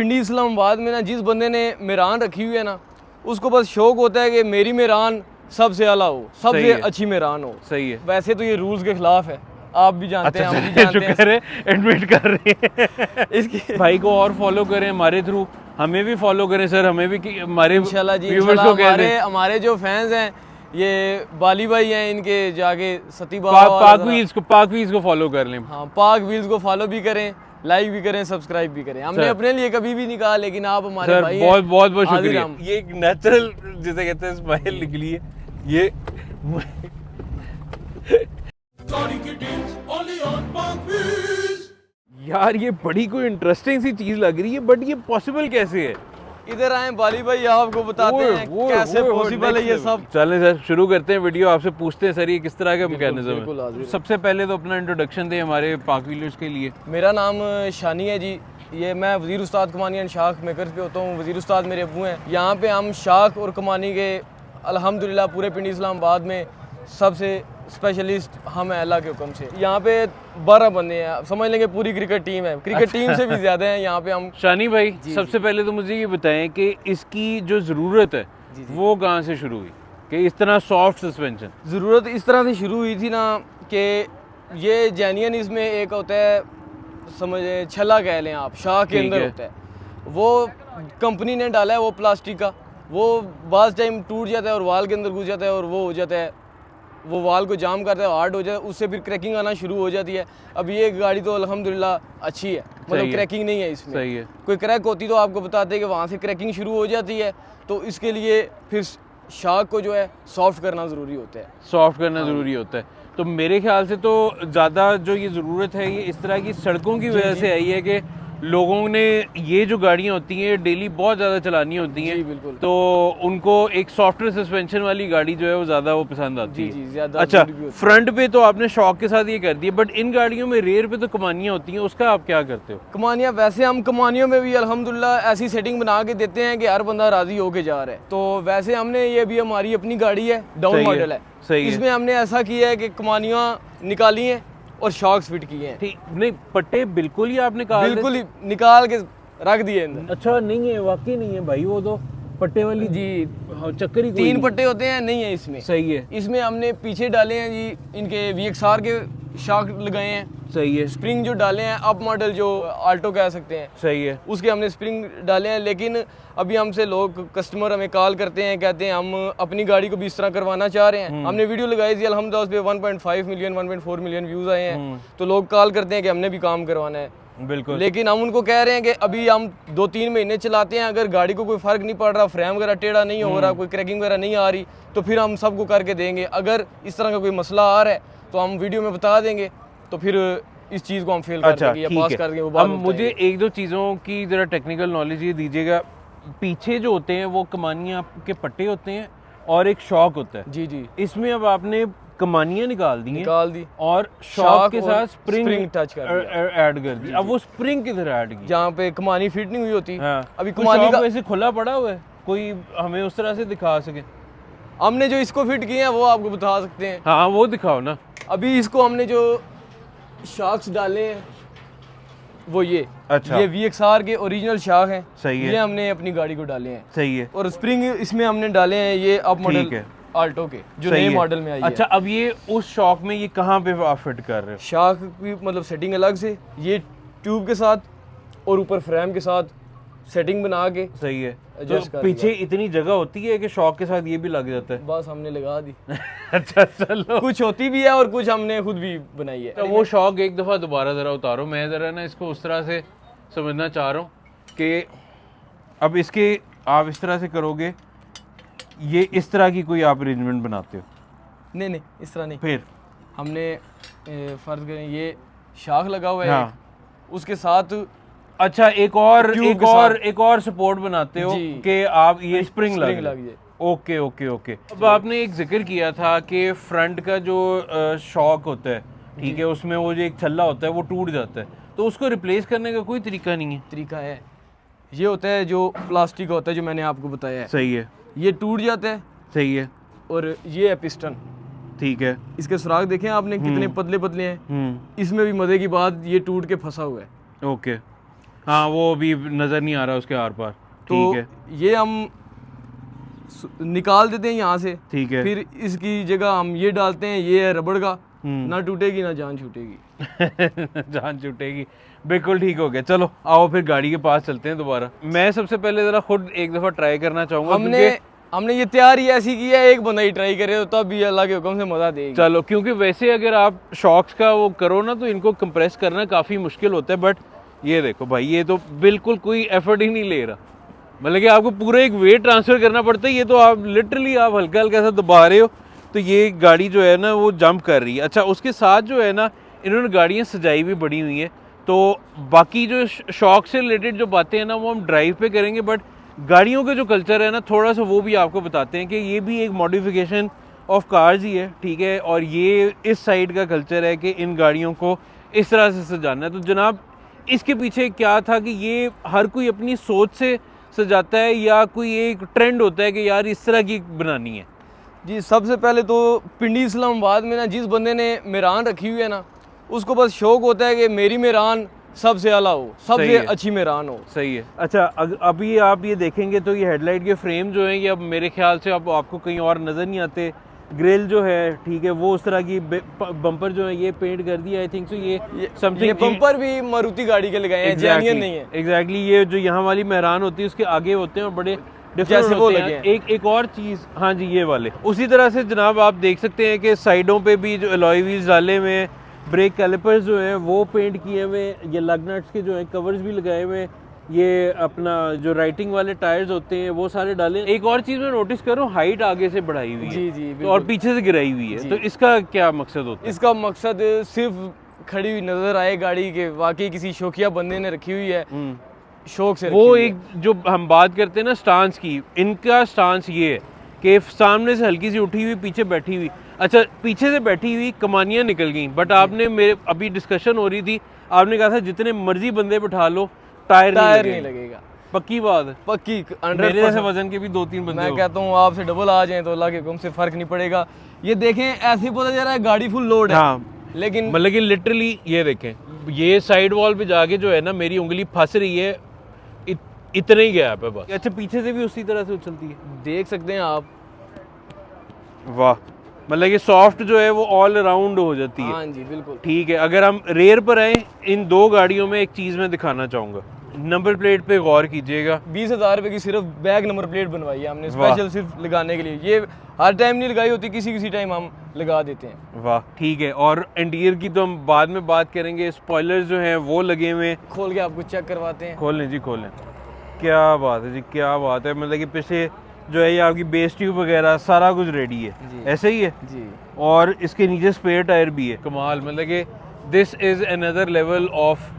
पिंडी इस्लामाबाद में ना जिस बंदे ने मेरान रखी हुई है ना, उसको बस शौक होता है कि मेरी मेरान सबसे आला हो, सबसे अच्छी मेरान हो। सही है। वैसे तो ये रूल्स के खिलाफ है, आप भी जानते हैं, हम भी जानते हैं। शुक्र है एडमिट कर रहे हैं। इसकी भाई को और फॉलो करें हमारे थ्रू, हमें भी फॉलो करें सर, हमें भी हमारे इंशाल्लाह जी, व्यूअर्स को कह दें। हमारे जो फैंस हैं ये बाली भाई हैं, इनके जाके सती पाक व्हील्स को फॉलो कर लें। हाँ, पाक व्हील्स को फॉलो भी करें, लाइक भी करें, सब्सक्राइब भी करें। हमने अपने लिए कभी भी नहीं कहा, लेकिन आप हमारे सर भाई बहुत बहुत बहुत हाजिर शुक्रिया। हम। ये एक नेचुरल जिसे कहते हैं स्माइल निकली है ये। यार ये बड़ी कोई इंटरेस्टिंग सी चीज लग रही है, बट ये पॉसिबल कैसे है? इधर आए बाली भाई, आपको बताते हैं कैसे पॉसिबल है ये सब। चलें सर शुरू करते हैं वीडियो, आपसे पूछते हैं सर ये किस तरह का मैकेनिज्म बिल्कुल है। हाजिर। सबसे पहले तो अपना इंट्रोडक्शन दें हमारे पाक व्हीलर्स के लिए। मेरा नाम शानी है जी, ये मैं वज़ीर उस्ताद कमानी एंड शाख मेकर्स पे होता हूँ। वज़ीर उस्ताद मेरे अब्बू हैं। यहाँ पे हम शाख और कमानी के अल्हम्दुलिल्लाह पूरे पिंडी इस्लामाबाद में सबसे स्पेशलिस्ट हम हैं अल्लाह के हुक्म से। यहाँ पे 12 बंदे हैं, समझ लेंगे पूरी क्रिकेट टीम है। क्रिकेट टीम से भी ज़्यादा है यहाँ पे हम। शानी भाई सबसे पहले तो मुझे ये बताएं कि इसकी जो ज़रूरत है वो कहाँ से शुरू हुई कि इस तरह सॉफ्ट सस्पेंशन? ज़रूरत इस तरह से शुरू हुई थी ना कि ये जेन्युइन इसमें एक होता है, समझे छला कह लें आप, शाह के अंदर होता है, वो कंपनी ने डाला है वो प्लास्टिक का, वो बाज़ टाइम टूट जाता है और वाल के अंदर घुस जाता है और वो हो जाता है, वो वाल को जाम करता है, हार्ड हो जाता है, उससे फिर क्रैकिंग आना शुरू हो जाती है। अब ये गाड़ी तो अल्हम्दुलिल्लाह अच्छी है, मतलब क्रैकिंग नहीं है इसमें। सही है। कोई क्रैक होती तो आपको बताते कि वहाँ से क्रैकिंग शुरू हो जाती है, तो इसके लिए फिर शाख को जो है सॉफ्ट करना ज़रूरी होता है। सॉफ्ट करना ज़रूरी होता है। तो मेरे ख्याल से तो ज़्यादा जो ये ज़रूरत है ये इस तरह की सड़कों की वजह से आई है कि लोगों ने ये जो गाड़ियाँ होती हैं डेली बहुत ज़्यादा चलानी होती हैं, बिल्कुल, तो उनको एक सॉफ्टवेयर सस्पेंशन वाली गाड़ी जो है वो ज़्यादा वो पसंद आती है। ज़्यादा। अच्छा, फ्रंट पे तो आपने शौक के साथ ये कर दिया, बट इन गाड़ियों में रेयर पे तो कमानियाँ होती हैं, उसका आप क्या करते हो? कमानियाँ वैसे हम कमानियों में भी अल्हम्दुलिल्लाह ऐसी सेटिंग बना के देते हैं कि हर बंदा राज़ी होके जा रहा है। तो वैसे हमने ये भी हमारी अपनी गाड़ी है, डाउन मॉडल है, इसमें हमने ऐसा किया है कि कमानियाँ निकाली हैं और शॉक्स फिट किए हैं। ठीक नहीं, पट्टे बिल्कुल ही आपने बिल्कुल ही निकाल के रख दिए अंदर। अच्छा नहीं है, वाकई नहीं है भाई, वो तो पट्टे वाली जी चक्कर ही 3 पट्टे होते हैं, नहीं है इसमें। सही है। इसमें हमने पीछे डाले हैं जी इनके VXR के शॉक लगाए हैं। सही है। स्प्रिंग जो डाले हैं अप मॉडल जो आल्टो कह सकते हैं, सही है, उसके हमने स्प्रिंग डाले हैं। लेकिन अभी हमसे लोग कस्टमर हमें कॉल करते हैं, कहते हैं हम अपनी गाड़ी को भी इस तरह करवाना चाह रहे हैं। हमने वीडियो लगाई थी अल्हम्दुलिल्लाह, उस पे 1.5 मिलियन 1.4 मिलियन व्यूज आए हैं। तो लोग कॉल करते हैं कि हमने भी काम करवाना है। बिल्कुल। लेकिन हम उनको कह रहे हैं कि अभी हम 2-3 महीने चलाते हैं, अगर गाड़ी को कोई फर्क नहीं पड़ रहा, फ्रेम वगैरह टेढ़ा नहीं हो रहा, कोई क्रैकिंग वगैरह नहीं आ रही, तो फिर हम सबको करके देंगे। अगर इस तरह का कोई मसला आ रहा है तो हम वीडियो में बता देंगे, तो फिर इस चीज़ को हम फेल कर देंगे या पास कर देंगे। अब मुझे 1-2 चीज़ों की ज़रा टेक्निकल नॉलेज ये दीजिएगा। पीछे जो होते हैं वो कमानियाँ के पट्टे होते हैं और एक शॉक होता है। जी। इसमें अब आपने कमानियाँ निकाल दी और शॉक के साथ स्प्रिंग टच ऐड कर दी। अब वो स्प्रिंग किधर ऐड की? जहाँ पे कमानी फिट नहीं हुई होती। हाँ। अभी कमानी का वैसे खुला पड़ा हुआ है, कोई हमें उस तरह से दिखा सके? हमने जो इसको फिट किए हैं वो आपको बता सकते हैं। हाँ वो दिखाओ ना। अभी इसको हमने जो शॉक्स डाले हैं वो ये, अच्छा, ये VXR के ओरिजिनल शॉक हैं। सही है। ये हमने अपनी गाड़ी को डाले हैं। सही है। और स्प्रिंग इसमें हमने डाले हैं ये अप मॉडल आल्टो के जो नए मॉडल में आई है। अच्छा, अब ये उस शॉक में ये कहाँ पे आप फिट कर रहे हो? शॉक की मतलब सेटिंग अलग से, ये ट्यूब के साथ और ऊपर फ्रेम के साथ सेटिंग बना के। सही है। तो पीछे इतनी जगह होती है कि शॉक के साथ ये भी लग जाता है? बस हमने लगा दी। अच्छा चलो, कुछ होती भी है और कुछ हमने खुद भी बनाई है। तो वो शॉक एक दफ़ा दोबारा ज़रा उतारो, मैं ज़रा ना इसको उस तरह से समझना चाह रहा हूँ कि अब इसके आप इस तरह से करोगे, ये इस तरह की कोई आप अरेंजमेंट बनाते हो? नहीं इस तरह नहीं। फिर हमने फर्ज करें ये शाख लगा हुआ है, हाँ। उसके साथ अच्छा एक और सपोर्ट बनाते हो कि आप ये स्प्रिंग लग जाए। ओके। अब आपने एक जिक्र किया था कि फ्रंट का जो शॉक होता है, ठीक है, उसमें वो जो एक छल्ला होता है वो टूट जाता है, तो उसको रिप्लेस करने का कोई तरीका नहीं है? तरीका है, ये होता है जो प्लास्टिक होता है जो मैंने आपको बताया है। सही है। ये टूट जाता है। सही है। और ये है पिस्टन, ठीक है, इसके सुराख देखें आपने कितने पतले पतले हैं। इसमें भी मजे की बात, ये टूट के फंसा हुआ है। ओके। हाँ वो अभी नजर नहीं आ रहा उसके आर पार। तो ठीक है, ये हम निकाल देते हैं यहाँ से, ठीक है। फिर इसकी जगह हम ये डालते हैं, ये है रबड़ का, ना टूटेगी ना जान छूटेगी। जान छूटेगी, बिल्कुल ठीक हो गया। चलो आओ फिर गाड़ी के पास चलते हैं दोबारा। मैं सबसे पहले जरा खुद एक दफा ट्राई करना चाहूंगा। हमने ये तैयारी ऐसी की है, एक बंदा ही ट्राई करे तो तब भी अल्लाह के हुक्म से मजा देगी। चलो, क्योंकि वैसे अगर आप शॉक्स का वो करो ना तो इनको कंप्रेस करना काफी मुश्किल होता है, बट ये देखो भाई, ये तो बिल्कुल कोई एफर्ट ही नहीं ले रहा। मतलब कि आपको पूरा एक वेट ट्रांसफर करना पड़ता है, ये तो आप लिटरली आप हल्का हल्का सा दबा रहे हो तो ये गाड़ी जो है ना वो जंप कर रही है। अच्छा, उसके साथ जो है ना इन्होंने गाड़ियाँ सजाई भी बड़ी हुई हैं, तो बाकी जो शॉक से रिलेटेड जो बातें हैं ना वो हम ड्राइव पे करेंगे, बट गाड़ियों का जो कल्चर है ना थोड़ा सा वो भी आपको बताते हैं कि ये भी एक मॉडिफिकेशन ऑफ कार्स ही है, ठीक है। और ये इस साइड का कल्चर है कि इन गाड़ियों को इस तरह से सजाना है। तो जनाब इसके पीछे क्या था कि ये हर कोई अपनी सोच से सजाता है या कोई एक ट्रेंड होता है कि यार इस तरह की बनानी है? जी, सबसे पहले तो पिंडी इस्लामाबाद में ना जिस बंदे ने मेरान रखी हुई है ना, उसको बस शौक होता है कि मेरी मेरान सबसे आला हो, सबसे अच्छी मेरान हो। सही है। अच्छा, अभी आप ये देखेंगे तो ये हेडलाइट के फ्रेम जो हैं ये अब मेरे ख्याल से अब आपको कहीं और नज़र नहीं आते। ग्रिल जो है, ठीक है, वो उस तरह की बम्पर जो है ये पेंट कर दिया। आई थिंक सो ये समथिंग, ये बम्पर भी मारुति गाड़ी के लगाए हैं, जेन्युइन नहीं है। एग्जैक्टली, ये जो यहाँ वाली मेहरान होती है उसके आगे होते हैं और बड़े डिफरेंट होते हैं। एक और चीज़, हाँ जी, ये वाले उसी तरह से जनाब आप देख सकते हैं कि साइडों पे भी जो अलॉय व्हील्स डाले हुए हैं, ब्रेक कैलिपर्स जो हैं वो पेंट किए हुए, ये लग नट्स के जो है कवर्स भी लगाए हुए, ये अपना जो राइटिंग वाले टायर्स होते हैं वो सारे डाले। एक और चीज़ मैं नोटिस करूँ, हाइट आगे से बढ़ाई हुई है। जी जी, तो और पीछे से गिराई हुई है, तो इसका क्या मकसद होता है? इसका मकसद सिर्फ खड़ी हुई नजर आए गाड़ी के, वाकई किसी शौकिया बंदे ने रखी हुई है, शौक से वो एक जो हम बात करते हैं ना स्टांस की, इनका स्टांस ये है कि सामने से हल्की सी उठी हुई, पीछे बैठी हुई। अच्छा, पीछे से बैठी हुई कमानियां निकल गई, बट आपने मेरे अभी डिस्कशन हो रही थी, आपने कहा था जितने मर्जी बंदे बिठा लो टायर नहीं लगेगा। पक्की बात है? पक्की। मेरे जैसे वजन के भी 2-3 बंदे मैं कहता हूँ आपसे डबल आ जाएं तो अल्लाह के हुक्म से फर्क नहीं पड़ेगा। ये देखें, ऐसे ही पता जा रहा है गाड़ी फुल लोड है। हाँ, लेकिन मतलब कि लिटरली ये देखें, ये साइड वॉल पे जाके जो है ना मेरी उंगली फंस रही है, इतने ही गैप है बस। अच्छा, पीछे से भी उसी तरह से उछलती है, देख सकते हैं आप। वाह, मतलब कि सॉफ्ट जो है वो ऑल अराउंड हो जाती है। हाँ जी, बिल्कुल ठीक है। अगर हम रेयर पर आए, इन दो गाड़ियों में एक चीज़ मैं दिखाना चाहूँगा, नंबर प्लेट पे गौर कीजिएगा। 20,000 रुपए की सिर्फ बैग नंबर प्लेट बनवाई है हमने, स्पेशल सिर्फ लगाने के लिए। ये हर टाइम नहीं लगाई होती, किसी टाइम हम लगा देते हैं। वाह, ठीक है। और इंटीरियर की तो हम बाद में बात करेंगे। स्पॉयलर्स जो हैं वो लगे हुए हैं, खोल के आपको चेक करवाते हैं। खोल लें जी, खोल लें। क्या बात है जी, क्या बात है। मतलब कि पीछे जो है ये आपकी बेस ट्यूब वगैरह सारा कुछ रेडी है, ऐसे ही है जी। और इसके नीचे स्पेयर टायर भी है। कमाल, मतलब कि this is another level of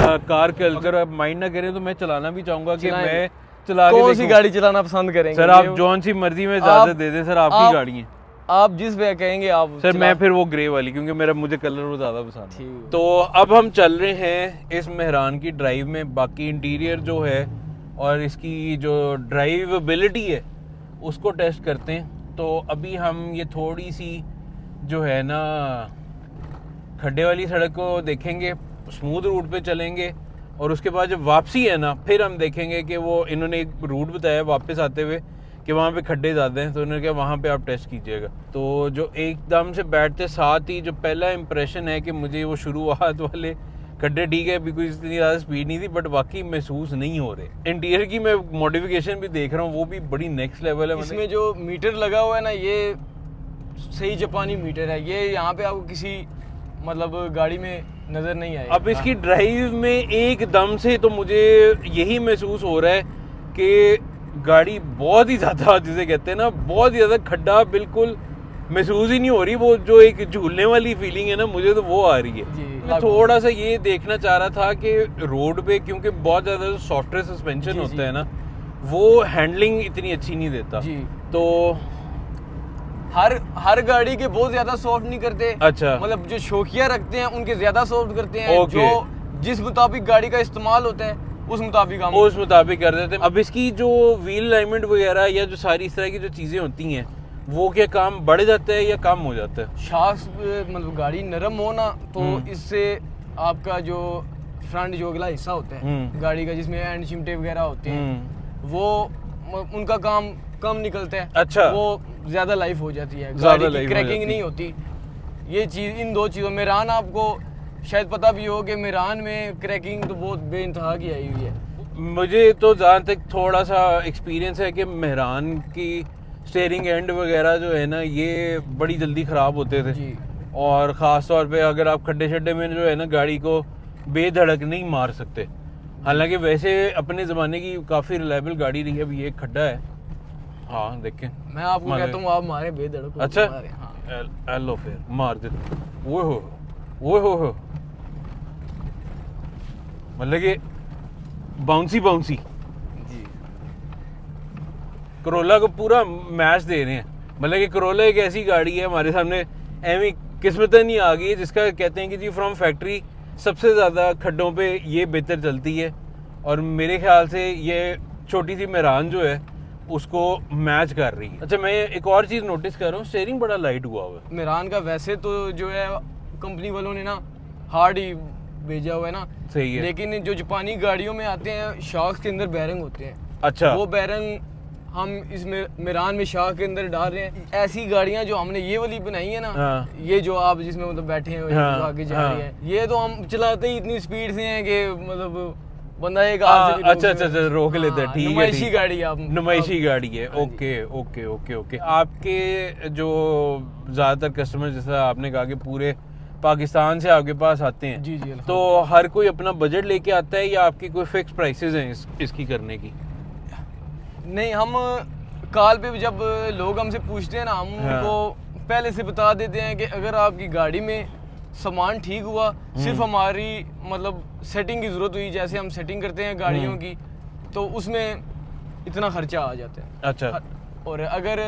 car culture. अगर आप माइंड ना करें तो मैं चलाना भी चाहूंगा कि मैं चला के कौन सी गाड़ी चलाना पसंद करेंगे सर? आप जौन सी मर्जी में इजाजत दे दें सर, आपकी गाड़ी है, आप जिस पे कहेंगे आप सर। मैं फिर वो ग्रे वाली, क्योंकि मुझे कलर वो ज़्यादा पसंद है। तो अब हम चल रहे हैं इस मेहरान की ड्राइव में। बाकी इंटीरियर जो है और इसकी जो ड्राइवेबिलिटी है उसको टेस्ट करते हैं। तो अभी हम ये थोड़ी सी जो है ना खड्डे वाली सड़क को देखेंगे, स्मूथ रूट पे चलेंगे, और उसके बाद जब वापसी है ना फिर हम देखेंगे कि वो इन्होंने एक रूट बताया वापस आते हुए कि वहाँ पे खड्डे ज़्यादा हैं, तो उन्होंने कहा वहाँ पे आप टेस्ट कीजिएगा। तो जो एकदम से बैठते साथ ही जो पहला इंप्रेशन है कि मुझे वो शुरुआत वाले खड्डे, ठीक है अभी कोई इतनी ज़्यादा स्पीड नहीं थी, बट वाकई महसूस नहीं हो रहे। इंटीरियर की मैं मॉडिफिकेशन भी देख रहा हूँ, वो भी बड़ी नेक्स्ट लेवल है। इसमें जो मीटर लगा हुआ है ना, ये सही जापानी मीटर है। ये यहाँ पे आपको किसी मतलब गाड़ी में नज़र नहीं आएगा। अब इसकी ड्राइव में एकदम से तो मुझे यही महसूस हो रहा है कि गाड़ी बहुत ही ज़्यादा, जिसे कहते हैं ना, बहुत ही ज़्यादा खड्डा बिल्कुल महसूस ही नहीं हो रही। वो जो एक झूलने वाली फीलिंग है ना, मुझे तो वो आ रही है। मैं थोड़ा सा ये देखना चाह रहा था कि रोड पे, क्योंकि बहुत ज़्यादा सॉफ्टवेयर सस्पेंशन होता है ना, वो हैंडलिंग इतनी अच्छी नहीं देता जी। तो हर गाड़ी के बहुत ज्यादा सॉफ्ट नहीं करते। अच्छा, मतलब जो शौकिया रखते हैं उनके ज्यादा सॉफ्ट करते हैं। जो जिस मुताबिक गाड़ी का इस्तेमाल होता है उस मुताबिक कर देते हैं। अब इसकी जो व्हील अलाइनमेंट वगैरह या जो सारी इस तरह की जो चीजें होती हैं, वो क्या काम बढ़ जाता है या कम हो जाता है? शाफ्ट मतलब गाड़ी नरम हो ना, तो इससे आपका जो फ्रंट जो अगला हिस्सा होता है गाड़ी का, जिसमें एंड चिमटे वगैरह होते हैं, वो उनका काम कम निकलता है। अच्छा, वो ज्यादा लाइफ हो जाती है, गाड़ी की क्रैकिंग नहीं होती। ये चीज, इन दो चीजों, मेहरान आपको शायद पता भी हो कि मेहरान में क्रैकिंग तो बहुत बेइंतहा की आई हुई है। मुझे तो जहाँ तक थोड़ा सा एक्सपीरियंस है कि मेहरान की स्टीयरिंग एंड वगैरह जो है ना, ये बड़ी जल्दी ख़राब होते थे जी। और ख़ास तौर पे अगर आप खड्डे शड्डे में जो है ना गाड़ी को बेधड़क नहीं मार सकते। हालांकि वैसे अपने ज़माने की काफ़ी रिलायबल गाड़ी रही है। अभी एक खड्डा है, हाँ देखें, मैं आपको कहता हूँ आप मारे बेधड़क। अच्छा, हाँ। लो फिर मार देते। वो हो मतलब कि बाउंसी जी। करोला को पूरा मैच दे रहे हैं। मतलब कि करोला एक ऐसी गाड़ी है हमारे सामने, एवं किस्मत नहीं आ गई है, जिसका कहते हैं कि जी फ्रॉम फैक्ट्री सबसे ज़्यादा खड्डों पे ये बेहतर चलती है। और मेरे ख्याल से ये छोटी सी मेहरान जो है उसको मैच कर रही है। अच्छा, मैं एक और चीज़ नोटिस कर रहा हूँ, स्टीयरिंग बड़ा लाइट हुआ हुआ है मेहरान का। वैसे तो जो है कंपनी वालों ने ना हार्ड ही भेजा हुआ है ना, सही है, लेकिन जो जापानी गाड़ियों में आते हैं शॉक्स के अंदर बैरिंग होते हैं। अच्छा, वो बैरिंग हम इस मेहरान में शॉक के अंदर डाल रहे हैं। ऐसी गाड़ियां जो हमने ये वाली बनाई है ना, हाँ, ये जो आप जिसमें मतलब बैठे हैं, हाँ, जो आगे जा हाँ, रही है, ये तो हम चलाते ही इतनी स्पीड से हैं कि मतलब बंदा एक अच्छा, रोक लेते हैं। ठीक है, नुमाइशी गाड़ी, आप नुमाइशी गाड़ी है। ओके। आपके जो ज़्यादातर कस्टमर, जैसा आपने कहा कि पूरे पाकिस्तान से आपके पास आते हैं, जी, तो हर कोई अपना बजट लेके आता है या आपकी कोई फिक्स प्राइसेस हैं इसकी करने की? नहीं, हम कॉल पे जब लोग हमसे पूछते हैं ना, हम उनको पहले से बता देते हैं कि अगर आपकी गाड़ी में सामान ठीक हुआ, सिर्फ हमारी मतलब सेटिंग की ज़रूरत हुई, जैसे हम सेटिंग करते हैं गाड़ियों की, तो उसमें इतना खर्चा आ जाता है। अच्छा, और अगर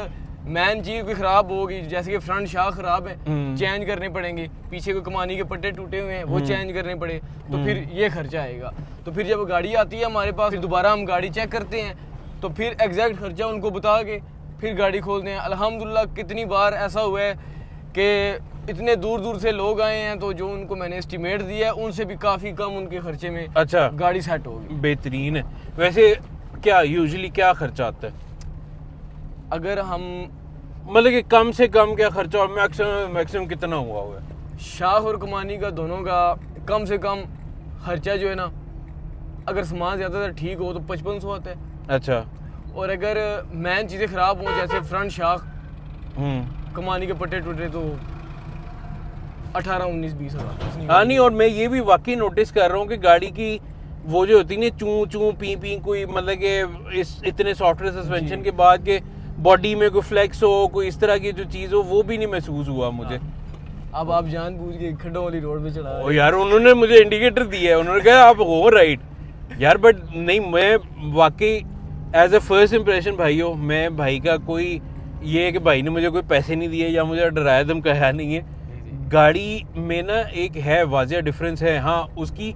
मैन चीज़ कोई ख़राब होगी, जैसे कि फ्रंट शाख ख़राब है, चेंज करने पड़ेंगे, पीछे कोई कमानी के पट्टे टूटे हुए हैं वो चेंज करने पड़े, तो फिर ये खर्चा आएगा। तो फिर जब गाड़ी आती है हमारे पास, फिर दोबारा हम गाड़ी चेक करते हैं, तो फिर एग्जैक्ट खर्चा उनको बता के फिर गाड़ी खोलते हैं। अल्हम्दुलिल्लाह कितनी बार ऐसा हुआ है कि इतने दूर दूर से लोग आए हैं, तो जो उनको मैंने एस्टिमेट दिया है उनसे भी काफ़ी कम उनके खर्चे में अच्छा गाड़ी सेट होगी। बेहतरीन है। वैसे क्या यूजुअली क्या खर्चा आता है? अगर हम मतलब कि कम से कम क्या खर्चा और मैक्सिमम कितना हुआ है? शाख और कमानी का दोनों का कम से कम खर्चा जो है ना, अगर सामान ज़्यादातर ठीक हो तो 5500 आता है। अच्छा, और अगर मैन चीज़ें ख़राब हों, जैसे फ्रंट शाख, कमानी के पट्टे टूटे, तो 18, 19, 20 हज़ार। हाँ नहीं, और मैं ये भी वाकई नोटिस कर रहा हूँ कि गाड़ी की वो जो होती है चूं चूं पी पी कोई, मतलब कि इस इतने सॉफ्टवेयर सस्पेंशन के बाद के बॉडी में कोई फ्लेक्स हो, कोई इस तरह की जो चीज़ हो, वो भी नहीं महसूस हुआ मुझे। अब आप जानबूझ के खड्डों वाली रोड पे चला रहे हो यार, उन्होंने मुझे इंडिकेटर दिया है, उन्होंने कहा आप हो राइट यार, बट नहीं, मैं वाकई एज ए फर्स्ट इम्प्रेशन भाइयों, मैं भाई का कोई ये है कि भाई ने मुझे कोई पैसे नहीं दिए या मुझे डराया धमकाया नहीं है। गाड़ी में ना एक है वाज़िया डिफरेंस है। हाँ, उसकी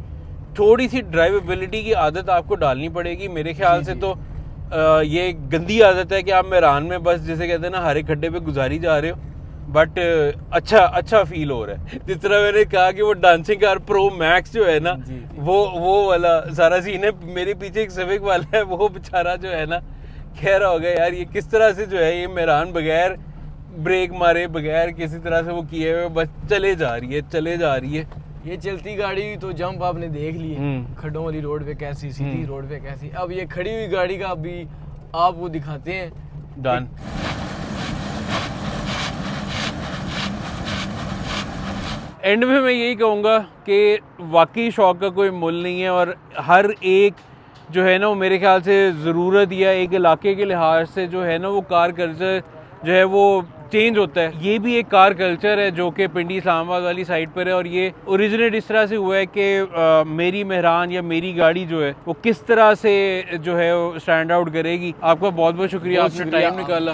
थोड़ी सी ड्राइवेबिलिटी की आदत आपको डालनी पड़ेगी मेरे ख्याल से। तो ये गंदी आदत है कि आप मैदान में बस जैसे कहते हैं ना हरे खड्डे पे गुजारी जा रहे हो, बट अच्छा फील हो रहा है। जिस तरह मैंने कहा कि वो डांसिंग कार प्रो मैक्स जो है ना, वो वाला सारा सीन है। मेरे पीछे एक सिविक वाला है, वो बेचारा जो है ना कह रहा होगा यार ये किस तरह से जो है ये मैदान बगैर ब्रेक मारे, बगैर किसी तरह से वो किए हुए बस चले जा रही है। ये चलती गाड़ी तो जंप आपने देख ली, खड्डों वाली रोड पे कैसी, सीधी रोड पे कैसी। अब ये खड़ी हुई गाड़ी का अभी आपको दिखाते हैं। डन। एंड में मैं यही कहूँगा कि वाकई शौक का कोई मुल नहीं है, और हर एक जो है ना वो मेरे ख्याल से ज़रूरत या एक इलाके के लिहाज से जो है ना वो कार कल्चर जो है वो चेंज होता है। ये भी एक कार कल्चर है जो कि पिंडी इस्लामाबाद वाली साइड पर है, और ये ओरिजिनेट इस तरह से हुआ है कि मेरी मेहरान या मेरी गाड़ी जो है वो किस तरह से जो है वो स्टैंड आउट करेगी। आपका बहुत बहुत शुक्रिया, आपने टाइम निकाला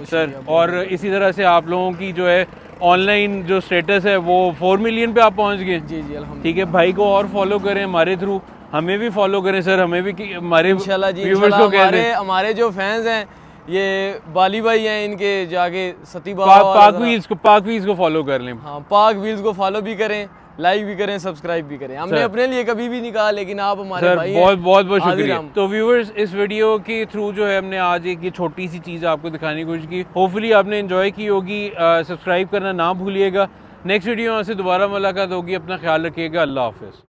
सर। और इसी तरह से आप लोगों की जो है ऑनलाइन जो स्टेटस है वो 4 मिलियन पे आप पहुंच गए। जी अल्हम्दुलिल्लाह। ठीक है, भाई को और फॉलो करें हमारे थ्रू, हमें भी फॉलो करें सर, हमें भी हमारे व्यूअर्स को कह दें। हमारे जो फैंस हैं ये बाली भाई हैं, इनके जाके सती बाबा पाक व्हील्स को फॉलो कर लें। हाँ, पाक व्हील्स को फॉलो भी करें, लाइक भी करें, सब्सक्राइब भी करें। हमने अपने लिए कभी भी नहीं कहा, लेकिन आप हमारे सर भाई बहुत बहुत बहुत आदिल शुक्रिया। हम। तो व्यूवर्स, इस वीडियो के थ्रू जो है हमने आज एक ये छोटी सी चीज़ आपको दिखाने की कोशिश की। होपफुली आपने एंजॉय की होगी। सब्सक्राइब करना ना भूलिएगा। नेक्स्ट वीडियो में से दोबारा मुलाकात होगी। अपना ख्याल रखिएगा। अल्लाह हाफिज़।